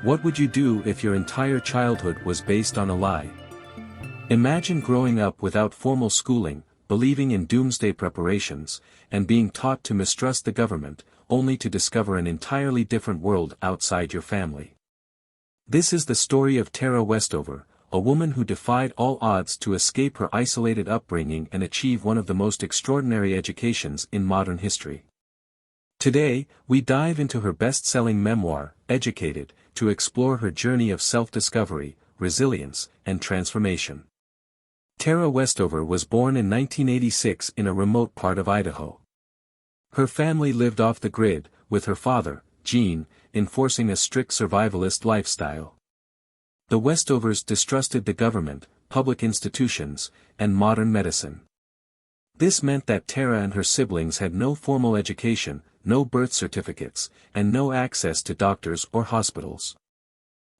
What would you do if your entire childhood was based on a lie? Imagine growing up without formal schooling, believing in doomsday preparations, and being taught to mistrust the government, only to discover an entirely different world outside your family. This is the story of Tara Westover, a woman who defied all odds to escape her isolated upbringing and achieve one of the most extraordinary educations in modern history. Today, we dive into her best-selling memoir, Educated, to explore her journey of self-discovery, resilience, and transformation. Tara Westover was born in 1986 in a remote part of Idaho. Her family lived off the grid, with her father, Gene, enforcing a strict survivalist lifestyle. The Westovers distrusted the government, public institutions, and modern medicine. This meant that Tara and her siblings had no formal education, no birth certificates, and no access to doctors or hospitals.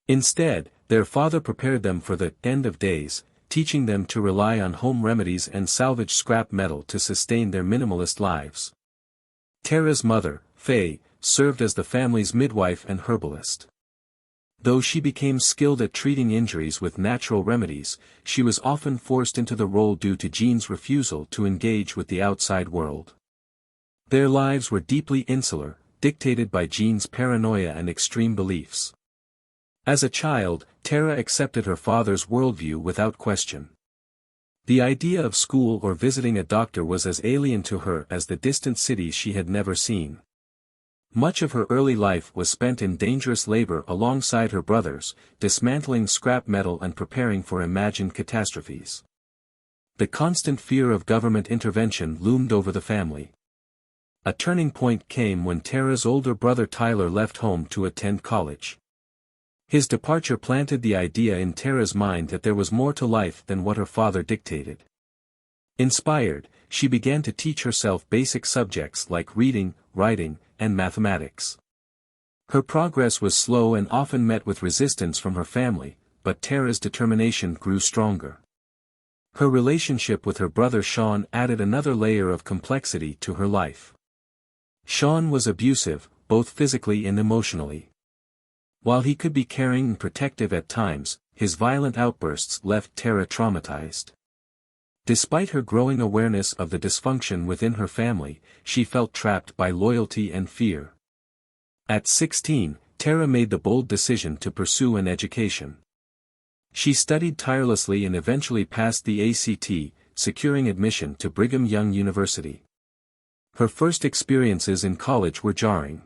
Instead, their father prepared them for the end of days, teaching them to rely on home remedies and salvage scrap metal to sustain their minimalist lives. Tara's mother, Faye, served as the family's midwife and herbalist. Though she became skilled at treating injuries with natural remedies, she was often forced into the role due to Gene's refusal to engage with the outside world. Their lives were deeply insular, dictated by Gene's paranoia and extreme beliefs. As a child, Tara accepted her father's worldview without question. The idea of school or visiting a doctor was as alien to her as the distant cities she had never seen. Much of her early life was spent in dangerous labor alongside her brothers, dismantling scrap metal and preparing for imagined catastrophes. The constant fear of government intervention loomed over the family. A turning point came when Tara's older brother Tyler left home to attend college. His departure planted the idea in Tara's mind that there was more to life than what her father dictated. Inspired, she began to teach herself basic subjects like reading, writing, and mathematics. Her progress was slow and often met with resistance from her family, but Tara's determination grew stronger. Her relationship with her brother Sean added another layer of complexity to her life. Sean was abusive, both physically and emotionally. While he could be caring and protective at times, his violent outbursts left Tara traumatized. Despite her growing awareness of the dysfunction within her family, she felt trapped by loyalty and fear. At 16, Tara made the bold decision to pursue an education. She studied tirelessly and eventually passed the ACT, securing admission to Brigham Young University. Her first experiences in college were jarring.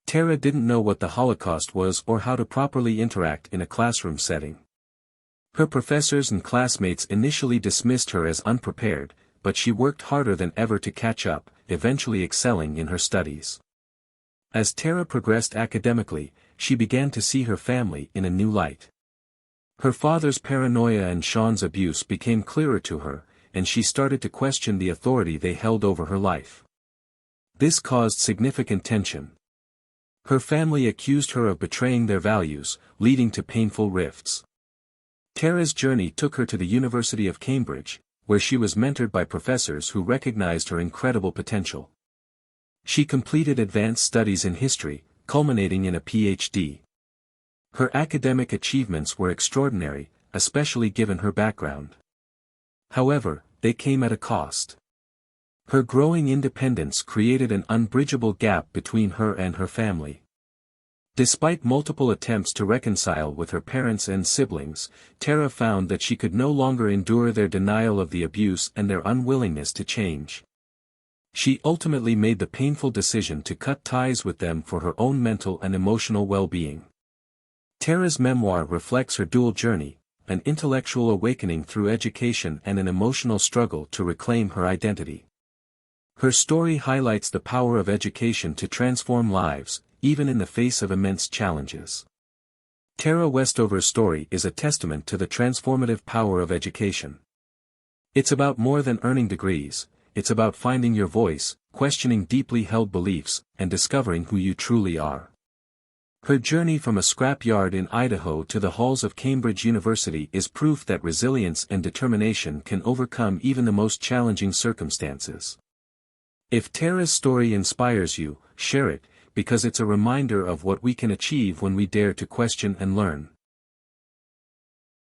Tara didn't know what the Holocaust was or how to properly interact in a classroom setting. Her professors and classmates initially dismissed her as unprepared, but she worked harder than ever to catch up, eventually excelling in her studies. As Tara progressed academically, she began to see her family in a new light. Her father's paranoia and Sean's abuse became clearer to her, and she started to question the authority they held over her life. This caused significant tension. Her family accused her of betraying their values, leading to painful rifts. Tara's journey took her to the University of Cambridge, where she was mentored by professors who recognized her incredible potential. She completed advanced studies in history, culminating in a PhD. Her academic achievements were extraordinary, especially given her background. However, they came at a cost. Her growing independence created an unbridgeable gap between her and her family. Despite multiple attempts to reconcile with her parents and siblings, Tara found that she could no longer endure their denial of the abuse and their unwillingness to change. She ultimately made the painful decision to cut ties with them for her own mental and emotional well-being. Tara's memoir reflects her dual journey, an intellectual awakening through education and an emotional struggle to reclaim her identity. Her story highlights the power of education to transform lives, even in the face of immense challenges. Tara Westover's story is a testament to the transformative power of education. It's about more than earning degrees, it's about finding your voice, questioning deeply held beliefs, and discovering who you truly are. Her journey from a scrapyard in Idaho to the halls of Cambridge University is proof that resilience and determination can overcome even the most challenging circumstances. If Tara's story inspires you, share it, because it's a reminder of what we can achieve when we dare to question and learn.